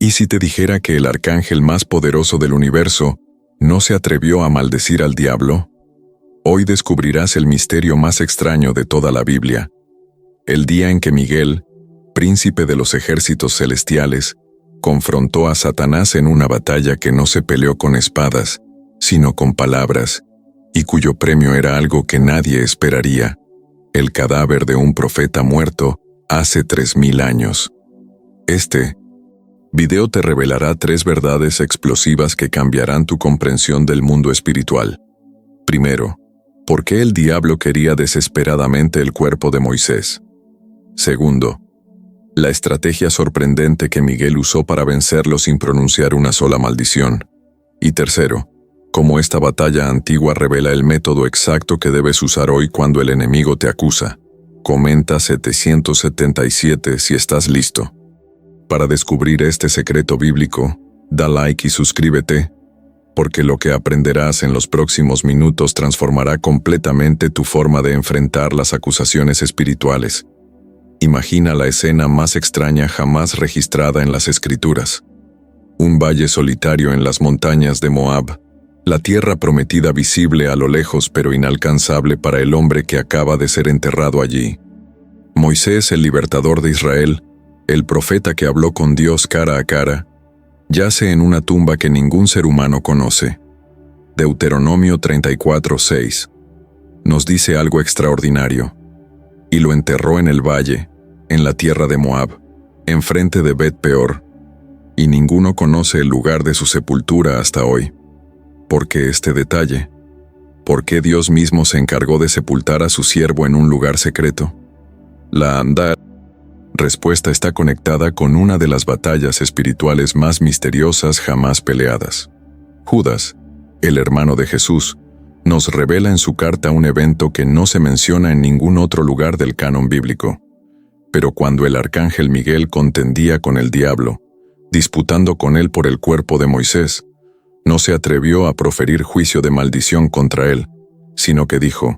¿Y si te dijera que el arcángel más poderoso del universo no se atrevió a maldecir al diablo? Hoy descubrirás el misterio más extraño de toda la Biblia. El día en que Miguel, príncipe de los ejércitos celestiales, confrontó a Satanás en una batalla que no se peleó con espadas, sino con palabras, y cuyo premio era algo que nadie esperaría: el cadáver de un profeta muerto hace 3000 años. Este video te revelará 3 verdades explosivas que cambiarán tu comprensión del mundo espiritual. Primero, ¿por qué el diablo quería desesperadamente el cuerpo de Moisés? Segundo, la estrategia sorprendente que Miguel usó para vencerlo sin pronunciar una sola maldición. Y tercero, cómo esta batalla antigua revela el método exacto que debes usar hoy cuando el enemigo te acusa. Comenta 777 si estás listo. Para descubrir este secreto bíblico, da like y suscríbete, porque lo que aprenderás en los próximos minutos transformará completamente tu forma de enfrentar las acusaciones espirituales. Imagina la escena más extraña jamás registrada en las Escrituras. Un valle solitario en las montañas de Moab, la tierra prometida visible a lo lejos pero inalcanzable para el hombre que acaba de ser enterrado allí. Moisés, el libertador de Israel, el profeta que habló con Dios cara a cara, yace en una tumba que ningún ser humano conoce. Deuteronomio 34:6 nos dice algo extraordinario. Y lo enterró en el valle, en la tierra de Moab, enfrente de Bet-peor, y ninguno conoce el lugar de su sepultura hasta hoy. ¿Por qué este detalle? ¿Por qué Dios mismo se encargó de sepultar a su siervo en un lugar secreto? La respuesta está conectada con una de las batallas espirituales más misteriosas jamás peleadas. Judas, el hermano de Jesús, nos revela en su carta un evento que no se menciona en ningún otro lugar del canon bíblico. Pero cuando el arcángel Miguel contendía con el diablo, disputando con él por el cuerpo de Moisés, no se atrevió a proferir juicio de maldición contra él, sino que dijo: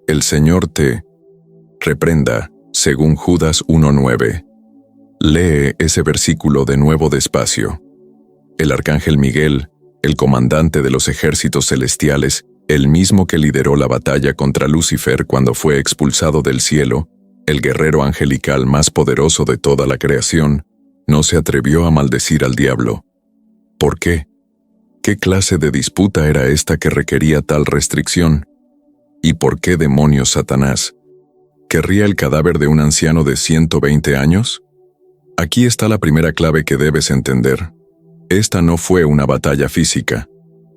«El Señor te reprenda», según Judas 1:9. Lee ese versículo de nuevo despacio. El arcángel Miguel, el comandante de los ejércitos celestiales, el mismo que lideró la batalla contra Lucifer cuando fue expulsado del cielo, el guerrero angelical más poderoso de toda la creación, no se atrevió a maldecir al diablo. ¿Por qué? ¿Qué clase de disputa era esta que requería tal restricción? ¿Y por qué demonios Satanás querría el cadáver de un anciano de 120 años? Aquí está la primera clave que debes entender. Esta no fue una batalla física.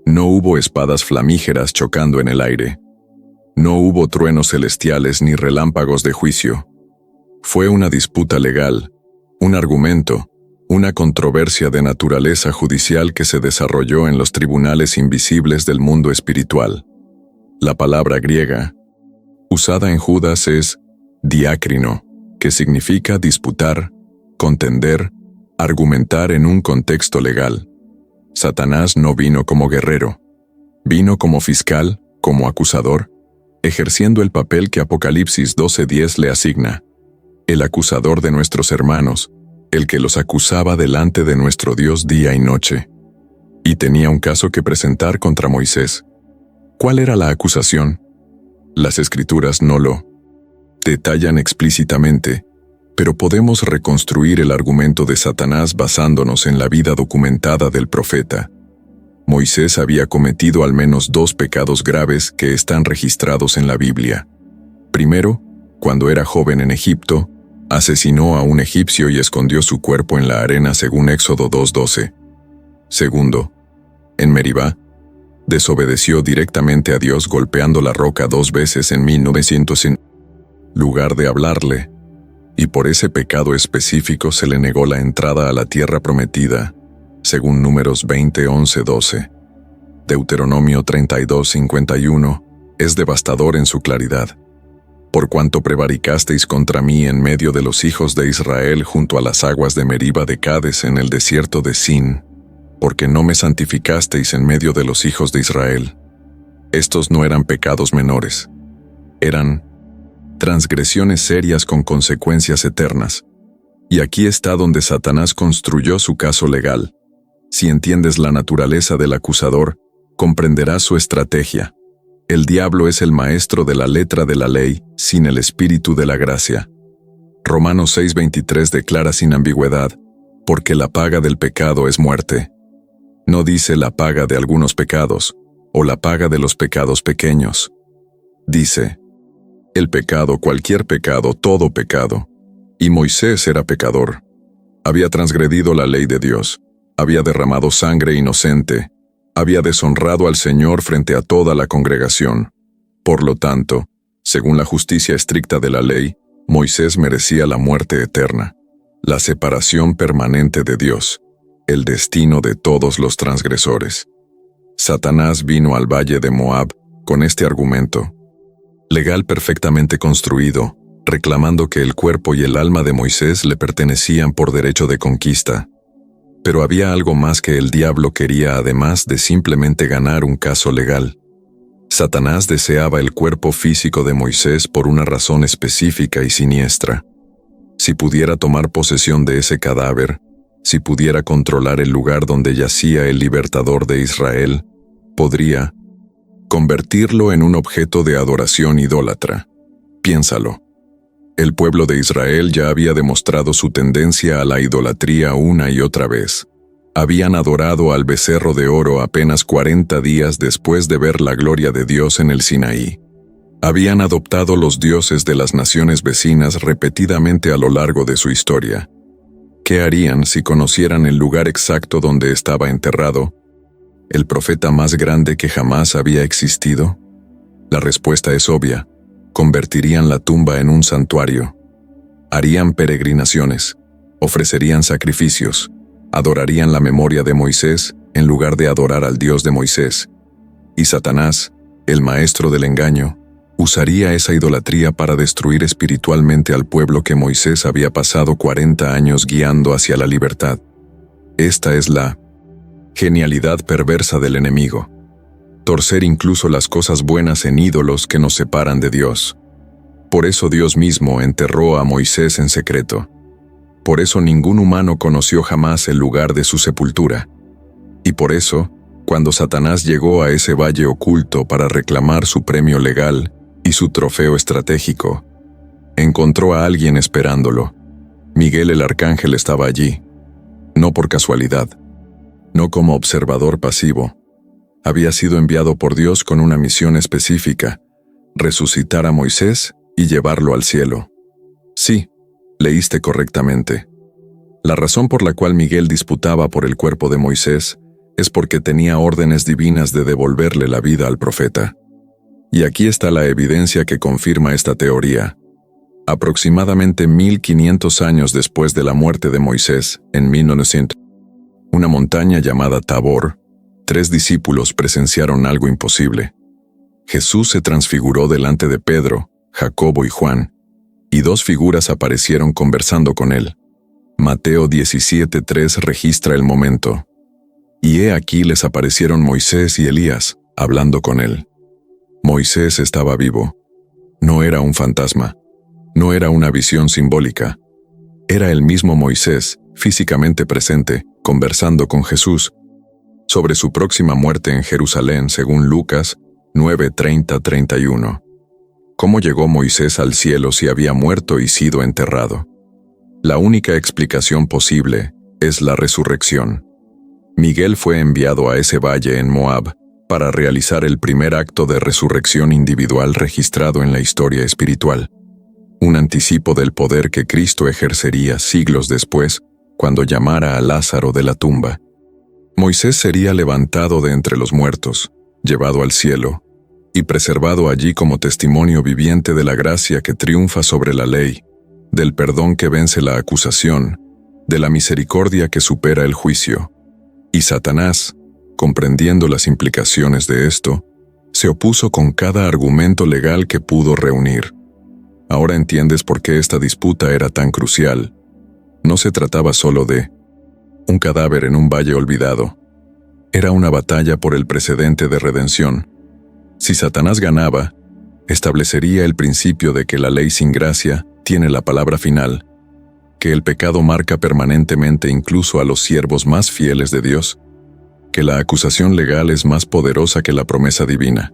No hubo espadas flamígeras chocando en el aire. No hubo truenos celestiales ni relámpagos de juicio. Fue una disputa legal, un argumento, una controversia de naturaleza judicial que se desarrolló en los tribunales invisibles del mundo espiritual. La palabra griega usada en Judas es diácrino, que significa disputar, contender, argumentar en un contexto legal. Satanás no vino como guerrero. Vino como fiscal, como acusador, ejerciendo el papel que Apocalipsis 12:10 le asigna. El acusador de nuestros hermanos, el que los acusaba delante de nuestro Dios día y noche. Y tenía un caso que presentar contra Moisés. ¿Cuál era la acusación? Las Escrituras no lo detallan explícitamente, pero podemos reconstruir el argumento de Satanás basándonos en la vida documentada del profeta. Moisés había cometido al menos 2 pecados graves que están registrados en la Biblia. Primero, cuando era joven en Egipto, asesinó a un egipcio y escondió su cuerpo en la arena según Éxodo 2:12. Segundo, en Meribá, desobedeció directamente a Dios golpeando la roca 2 veces en 1900 en lugar de hablarle, y por ese pecado específico se le negó la entrada a la tierra prometida, según Números 20:11-12. Deuteronomio 32:51 es devastador en su claridad. Por cuanto prevaricasteis contra mí en medio de los hijos de Israel junto a las aguas de Meriba de Cades en el desierto de Sin, porque no me santificasteis en medio de los hijos de Israel. Estos no eran pecados menores. Eran transgresiones serias con consecuencias eternas. Y aquí está donde Satanás construyó su caso legal. Si entiendes la naturaleza del acusador, comprenderás su estrategia. El diablo es el maestro de la letra de la ley, sin el espíritu de la gracia. Romanos 6:23 declara sin ambigüedad, porque la paga del pecado es muerte. No dice la paga de algunos pecados, o la paga de los pecados pequeños. Dice, el pecado, cualquier pecado, todo pecado. Y Moisés era pecador. Había transgredido la ley de Dios, había derramado sangre inocente, había deshonrado al Señor frente a toda la congregación. Por lo tanto, según la justicia estricta de la ley, Moisés merecía la muerte eterna, la separación permanente de Dios, el destino de todos los transgresores. Satanás vino al valle de Moab con este argumento, legal perfectamente construido, reclamando que el cuerpo y el alma de Moisés le pertenecían por derecho de conquista. Pero había algo más que el diablo quería además de simplemente ganar un caso legal. Satanás deseaba el cuerpo físico de Moisés por una razón específica y siniestra. Si pudiera tomar posesión de ese cadáver, si pudiera controlar el lugar donde yacía el libertador de Israel, podría convertirlo en un objeto de adoración idólatra. Piénsalo. El pueblo de Israel ya había demostrado su tendencia a la idolatría una y otra vez. Habían adorado al becerro de oro apenas 40 días después de ver la gloria de Dios en el Sinaí. Habían adoptado los dioses de las naciones vecinas repetidamente a lo largo de su historia. ¿Qué harían si conocieran el lugar exacto donde estaba enterrado el profeta más grande que jamás había existido? La respuesta es obvia. Convertirían la tumba en un santuario. Harían peregrinaciones, ofrecerían sacrificios, adorarían la memoria de Moisés en lugar de adorar al Dios de Moisés. Y Satanás, el maestro del engaño, usaría esa idolatría para destruir espiritualmente al pueblo que Moisés había pasado 40 años guiando hacia la libertad. Esta es la genialidad perversa del enemigo. Torcer incluso las cosas buenas en ídolos que nos separan de Dios. Por eso Dios mismo enterró a Moisés en secreto. Por eso ningún humano conoció jamás el lugar de su sepultura. Y por eso, cuando Satanás llegó a ese valle oculto para reclamar su premio legal y su trofeo estratégico, encontró a alguien esperándolo. Miguel el arcángel estaba allí, no por casualidad, no como observador pasivo. Había sido enviado por Dios con una misión específica: resucitar a Moisés y llevarlo al cielo. Sí, leíste correctamente. La razón por la cual Miguel disputaba por el cuerpo de Moisés es porque tenía órdenes divinas de devolverle la vida al profeta. Y aquí está la evidencia que confirma esta teoría. Aproximadamente 1500 años después de la muerte de Moisés, en 1900, una montaña llamada Tabor, 3 discípulos presenciaron algo imposible. Jesús se transfiguró delante de Pedro, Jacobo y Juan, y 2 figuras aparecieron conversando con él. Mateo 17:3 registra el momento. Y he aquí les aparecieron Moisés y Elías, hablando con él. Moisés estaba vivo. No era un fantasma. No era una visión simbólica. Era el mismo Moisés, físicamente presente, conversando con Jesús sobre su próxima muerte en Jerusalén, según Lucas 9:30-31. ¿Cómo llegó Moisés al cielo si había muerto y sido enterrado? La única explicación posible es la resurrección. Miguel fue enviado a ese valle en Moab para realizar el primer acto de resurrección individual registrado en la historia espiritual, un anticipo del poder que Cristo ejercería siglos después cuando llamara a Lázaro de la tumba. Moisés sería levantado de entre los muertos, llevado al cielo, y preservado allí como testimonio viviente de la gracia que triunfa sobre la ley, del perdón que vence la acusación, de la misericordia que supera el juicio. Y Satanás, comprendiendo las implicaciones de esto, se opuso con cada argumento legal que pudo reunir. Ahora entiendes por qué esta disputa era tan crucial. No se trataba solo de un cadáver en un valle olvidado. Era una batalla por el precedente de redención. Si Satanás ganaba, establecería el principio de que la ley sin gracia tiene la palabra final, que el pecado marca permanentemente incluso a los siervos más fieles de Dios, que la acusación legal es más poderosa que la promesa divina.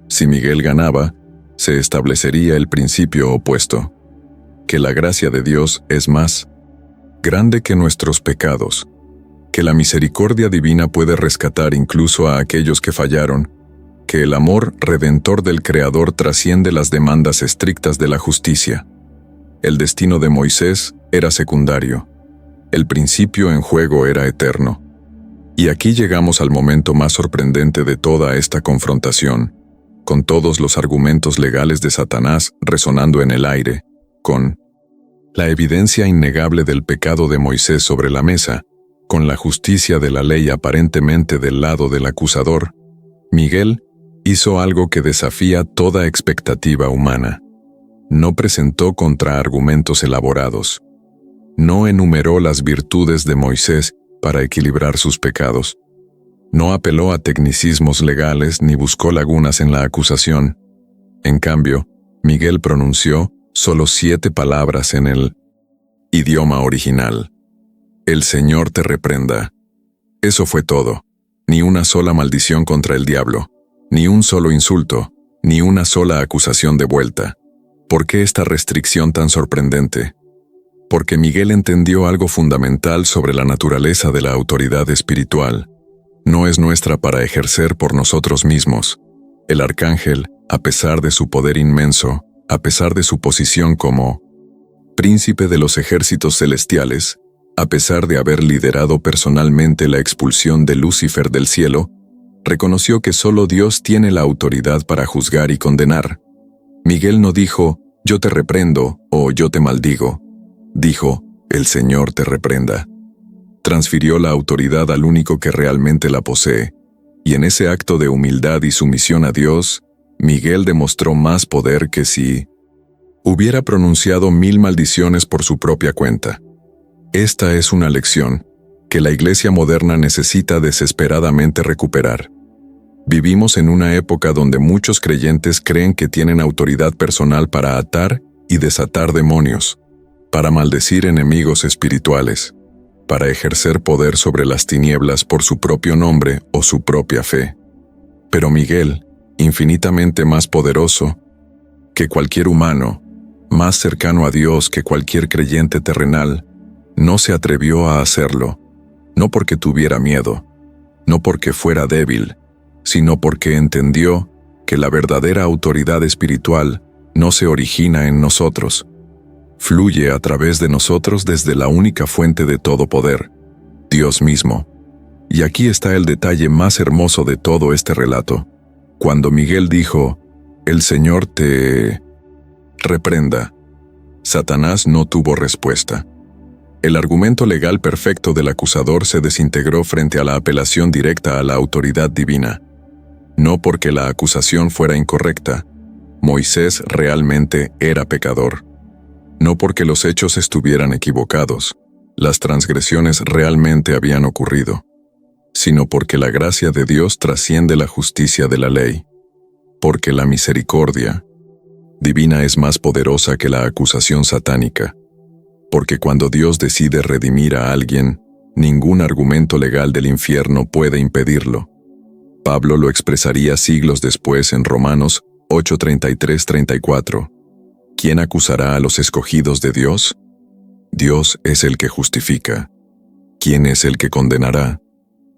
Si Miguel ganaba, se establecería el principio opuesto, que la gracia de Dios es más grande que nuestros pecados, que la misericordia divina puede rescatar incluso a aquellos que fallaron, que el amor redentor del Creador trasciende las demandas estrictas de la justicia. El destino de Moisés era secundario, el principio en juego era eterno. Y aquí llegamos al momento más sorprendente de toda esta confrontación, con todos los argumentos legales de Satanás resonando en el aire, con la evidencia innegable del pecado de Moisés sobre la mesa, con la justicia de la ley aparentemente del lado del acusador. Miguel hizo algo que desafía toda expectativa humana. No presentó contraargumentos elaborados. No enumeró las virtudes de Moisés para equilibrar sus pecados. No apeló a tecnicismos legales ni buscó lagunas en la acusación. En cambio, Miguel pronunció solo 7 palabras en el idioma original. El Señor te reprenda. Eso fue todo. Ni una sola maldición contra el diablo, ni un solo insulto, ni una sola acusación de vuelta. ¿Por qué esta restricción tan sorprendente? Porque Miguel entendió algo fundamental sobre la naturaleza de la autoridad espiritual. No es nuestra para ejercer por nosotros mismos. El arcángel, a pesar de su poder inmenso, a pesar de su posición como príncipe de los ejércitos celestiales, a pesar de haber liderado personalmente la expulsión de Lucifer del cielo, reconoció que solo Dios tiene la autoridad para juzgar y condenar. Miguel no dijo, yo te reprendo o yo te maldigo. Dijo, el Señor te reprenda. Transfirió la autoridad al único que realmente la posee, y en ese acto de humildad y sumisión a Dios, Miguel demostró más poder que si hubiera pronunciado 1000 maldiciones por su propia cuenta. Esta es una lección que la Iglesia moderna necesita desesperadamente recuperar. Vivimos en una época donde muchos creyentes creen que tienen autoridad personal para atar y desatar demonios, para maldecir enemigos espirituales, para ejercer poder sobre las tinieblas por su propio nombre o su propia fe. Pero Miguel, infinitamente más poderoso que cualquier humano, más cercano a Dios que cualquier creyente terrenal, no se atrevió a hacerlo, no porque tuviera miedo, no porque fuera débil, sino porque entendió que la verdadera autoridad espiritual no se origina en nosotros, fluye a través de nosotros desde la única fuente de todo poder, Dios mismo. Y aquí está el detalle más hermoso de todo este relato. Cuando Miguel dijo, el Señor te reprenda, Satanás no tuvo respuesta. El argumento legal perfecto del acusador se desintegró frente a la apelación directa a la autoridad divina. No porque la acusación fuera incorrecta, Moisés realmente era pecador. No porque los hechos estuvieran equivocados, las transgresiones realmente habían ocurrido, sino porque la gracia de Dios trasciende la justicia de la ley, porque la misericordia divina es más poderosa que la acusación satánica, porque cuando Dios decide redimir a alguien, ningún argumento legal del infierno puede impedirlo. Pablo lo expresaría siglos después en Romanos 8:33-34. ¿Quién acusará a los escogidos de Dios? Dios es el que justifica. ¿Quién es el que condenará?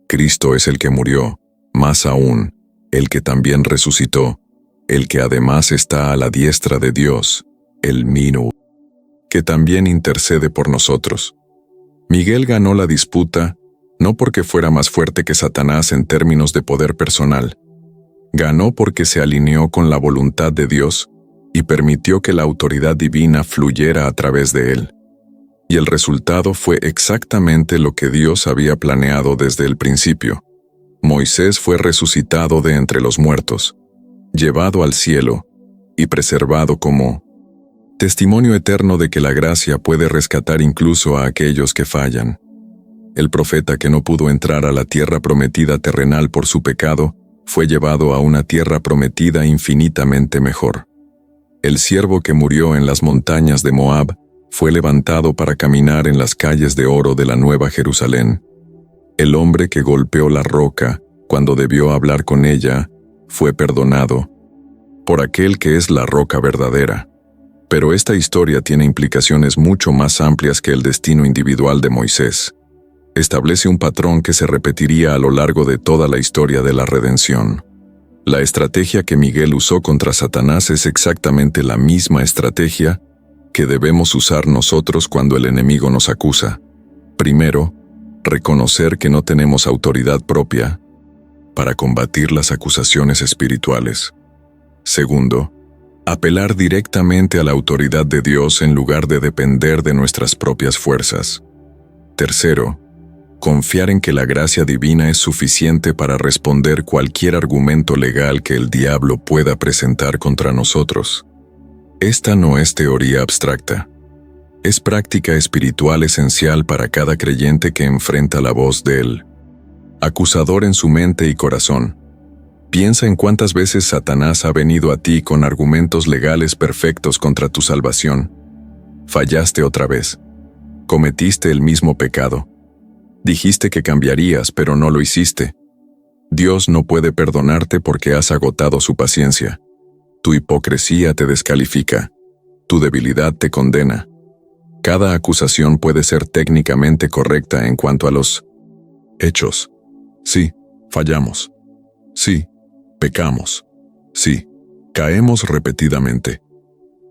Cristo es el que murió, más aún, el que también resucitó, el que además está a la diestra de Dios, el mismo, que también intercede por nosotros. Miguel ganó la disputa no porque fuera más fuerte que Satanás en términos de poder personal. Ganó porque se alineó con la voluntad de Dios y permitió que la autoridad divina fluyera a través de él. Y el resultado fue exactamente lo que Dios había planeado desde el principio. Moisés fue resucitado de entre los muertos, llevado al cielo y preservado como testimonio eterno de que la gracia puede rescatar incluso a aquellos que fallan. El profeta que no pudo entrar a la tierra prometida terrenal por su pecado, fue llevado a una tierra prometida infinitamente mejor. El siervo que murió en las montañas de Moab fue levantado para caminar en las calles de oro de la Nueva Jerusalén. El hombre que golpeó la roca cuando debió hablar con ella fue perdonado por aquel que es la roca verdadera. Pero esta historia tiene implicaciones mucho más amplias que el destino individual de Moisés. Establece un patrón que se repetiría a lo largo de toda la historia de la redención. La estrategia que Miguel usó contra Satanás es exactamente la misma estrategia que debemos usar nosotros cuando el enemigo nos acusa. Primero, reconocer que no tenemos autoridad propia para combatir las acusaciones espirituales. Segundo, apelar directamente a la autoridad de Dios en lugar de depender de nuestras propias fuerzas. Tercero, confiar en que la gracia divina es suficiente para responder cualquier argumento legal que el diablo pueda presentar contra nosotros. Esta no es teoría abstracta. Es práctica espiritual esencial para cada creyente que enfrenta la voz del acusador en su mente y corazón. Piensa en cuántas veces Satanás ha venido a ti con argumentos legales perfectos contra tu salvación. Fallaste otra vez. Cometiste el mismo pecado. Dijiste que cambiarías, pero no lo hiciste. Dios no puede perdonarte porque has agotado su paciencia. Tu hipocresía te descalifica. Tu debilidad te condena. Cada acusación puede ser técnicamente correcta en cuanto a los hechos. Sí, fallamos. Sí, pecamos. Sí, caemos repetidamente.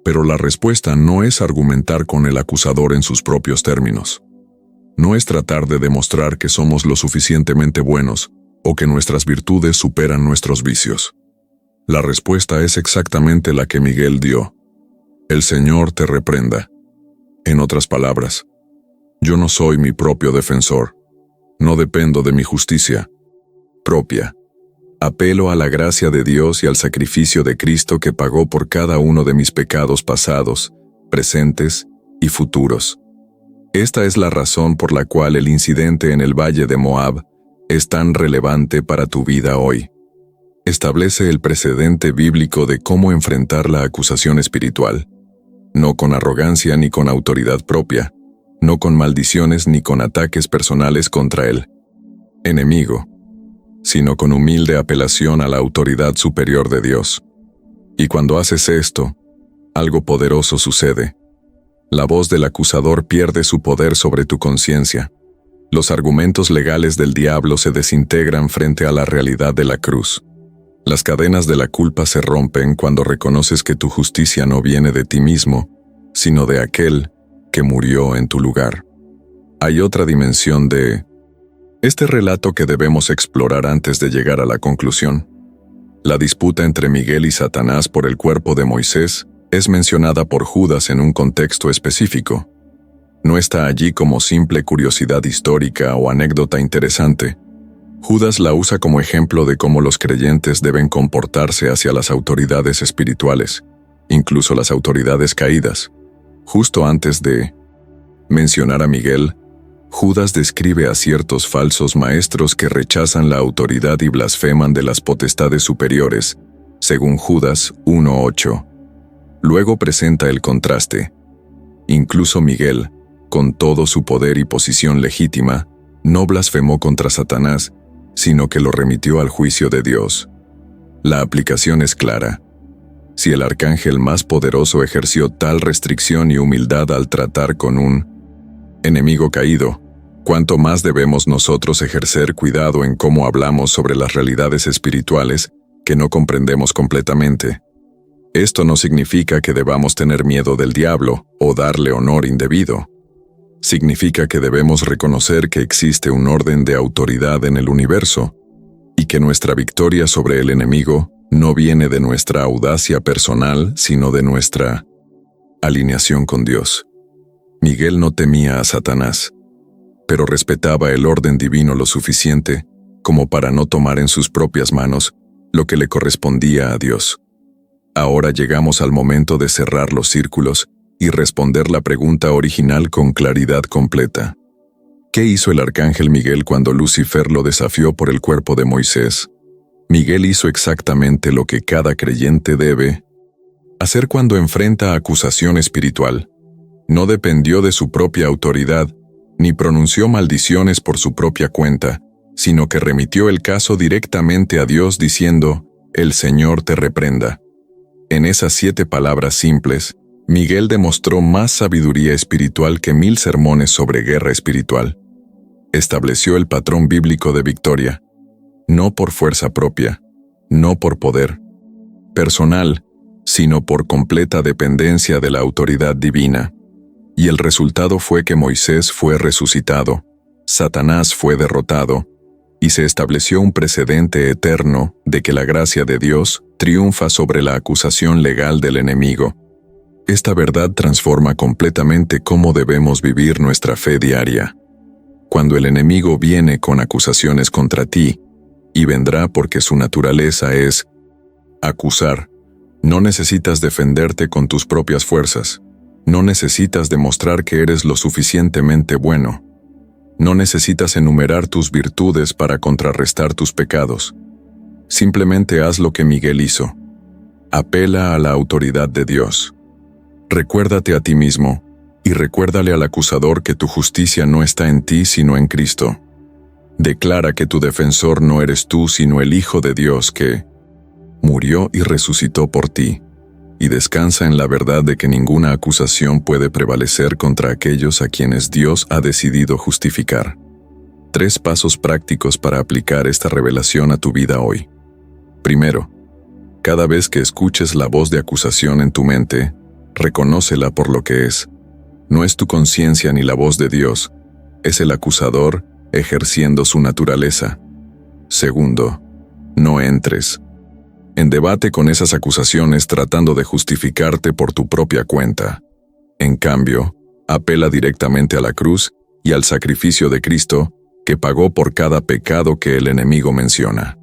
Pero la respuesta no es argumentar con el acusador en sus propios términos. No es tratar de demostrar que somos lo suficientemente buenos o que nuestras virtudes superan nuestros vicios. La respuesta es exactamente la que Miguel dio. El Señor te reprenda. En otras palabras, yo no soy mi propio defensor. No dependo de mi justicia propia. Apelo a la gracia de Dios y al sacrificio de Cristo que pagó por cada uno de mis pecados pasados, presentes y futuros. Esta es la razón por la cual el incidente en el valle de Moab es tan relevante para tu vida hoy. Establece el precedente bíblico de cómo enfrentar la acusación espiritual, no con arrogancia ni con autoridad propia, no con maldiciones ni con ataques personales contra el enemigo, sino con humilde apelación a la autoridad superior de Dios. Y cuando haces esto, algo poderoso sucede. La voz del acusador pierde su poder sobre tu conciencia. Los argumentos legales del diablo se desintegran frente a la realidad de la cruz. Las cadenas de la culpa se rompen cuando reconoces que tu justicia no viene de ti mismo, sino de aquel que murió en tu lugar. Hay otra dimensión de este relato que debemos explorar antes de llegar a la conclusión. La disputa entre Miguel y Satanás por el cuerpo de Moisés es mencionada por Judas en un contexto específico. No está allí como simple curiosidad histórica o anécdota interesante. Judas la usa como ejemplo de cómo los creyentes deben comportarse hacia las autoridades espirituales, incluso las autoridades caídas. Justo antes de mencionar a Miguel, Judas describe a ciertos falsos maestros que rechazan la autoridad y blasfeman de las potestades superiores, según Judas 1:8. Luego presenta el contraste. Incluso Miguel, con todo su poder y posición legítima, no blasfemó contra Satanás, sino que lo remitió al juicio de Dios. La aplicación es clara. Si el arcángel más poderoso ejerció tal restricción y humildad al tratar con un enemigo caído, ¿cuánto más debemos nosotros ejercer cuidado en cómo hablamos sobre las realidades espirituales que no comprendemos completamente? Esto no significa que debamos tener miedo del diablo o darle honor indebido. Significa que debemos reconocer que existe un orden de autoridad en el universo y que nuestra victoria sobre el enemigo no viene de nuestra audacia personal, sino de nuestra alineación con Dios. Miguel no temía a Satanás, pero respetaba el orden divino lo suficiente como para no tomar en sus propias manos lo que le correspondía a Dios. Ahora llegamos al momento de cerrar los círculos y responder la pregunta original con claridad completa. ¿Qué hizo el arcángel Miguel cuando Lucifer lo desafió por el cuerpo de Moisés? Miguel hizo exactamente lo que cada creyente debe hacer cuando enfrenta acusación espiritual. No dependió de su propia autoridad, ni pronunció maldiciones por su propia cuenta, sino que remitió el caso directamente a Dios diciendo, «El Señor te reprenda». En esas 7 palabras simples, Miguel demostró más sabiduría espiritual que 1000 sermones sobre guerra espiritual. Estableció el patrón bíblico de victoria, no por fuerza propia, no por poder personal, sino por completa dependencia de la autoridad divina. Y el resultado fue que Moisés fue resucitado, Satanás fue derrotado, y se estableció un precedente eterno de que la gracia de Dios triunfa sobre la acusación legal del enemigo. Esta verdad transforma completamente cómo debemos vivir nuestra fe diaria. Cuando el enemigo viene con acusaciones contra ti, y vendrá porque su naturaleza es acusar, no necesitas defenderte con tus propias fuerzas. No necesitas demostrar que eres lo suficientemente bueno. No necesitas enumerar tus virtudes para contrarrestar tus pecados. Simplemente haz lo que Miguel hizo. Apela a la autoridad de Dios. Recuérdate a ti mismo y recuérdale al acusador que tu justicia no está en ti sino en Cristo. Declara que tu defensor no eres tú sino el Hijo de Dios que murió y resucitó por ti. Y descansa en la verdad de que ninguna acusación puede prevalecer contra aquellos a quienes Dios ha decidido justificar. 3 pasos prácticos para aplicar esta revelación a tu vida hoy. Primero, cada vez que escuches la voz de acusación en tu mente, reconócela por lo que es. No es tu conciencia ni la voz de Dios, es el acusador ejerciendo su naturaleza. Segundo, no entres en debate con esas acusaciones tratando de justificarte por tu propia cuenta. En cambio, apela directamente a la cruz y al sacrificio de Cristo, que pagó por cada pecado que el enemigo menciona.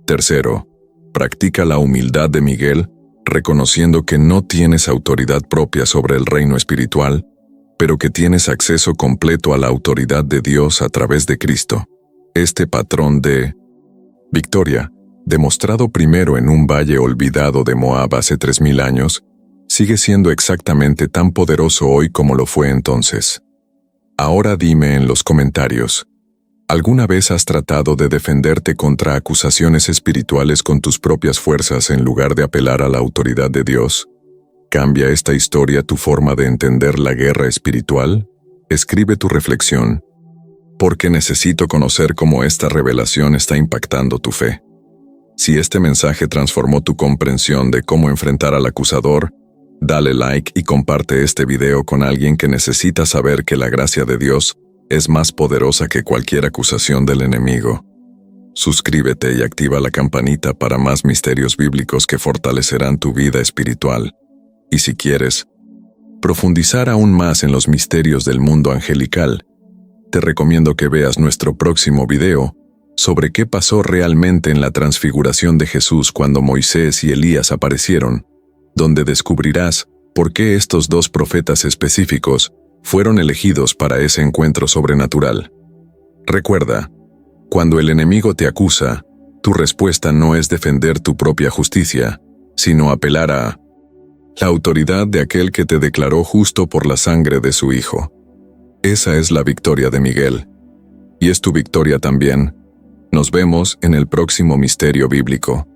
Tercero, practica la humildad de Miguel, reconociendo que no tienes autoridad propia sobre el reino espiritual, pero que tienes acceso completo a la autoridad de Dios a través de Cristo. Este patrón de victoria, demostrado primero en un valle olvidado de Moab hace 3000 años, sigue siendo exactamente tan poderoso hoy como lo fue entonces. Ahora dime en los comentarios, ¿alguna vez has tratado de defenderte contra acusaciones espirituales con tus propias fuerzas en lugar de apelar a la autoridad de Dios? ¿Cambia esta historia tu forma de entender la guerra espiritual? Escribe tu reflexión, porque necesito conocer cómo esta revelación está impactando tu fe. Si este mensaje transformó tu comprensión de cómo enfrentar al acusador, dale like y comparte este video con alguien que necesita saber que la gracia de Dios es más poderosa que cualquier acusación del enemigo. Suscríbete y activa la campanita para más misterios bíblicos que fortalecerán tu vida espiritual. Y si quieres profundizar aún más en los misterios del mundo angelical, te recomiendo que veas nuestro próximo video sobre qué pasó realmente en la transfiguración de Jesús cuando Moisés y Elías aparecieron, donde descubrirás por qué estos 2 profetas específicos fueron elegidos para ese encuentro sobrenatural. Recuerda, cuando el enemigo te acusa, tu respuesta no es defender tu propia justicia, sino apelar a la autoridad de aquel que te declaró justo por la sangre de su Hijo. Esa es la victoria de Miguel. Y es tu victoria también. Nos vemos en el próximo misterio bíblico.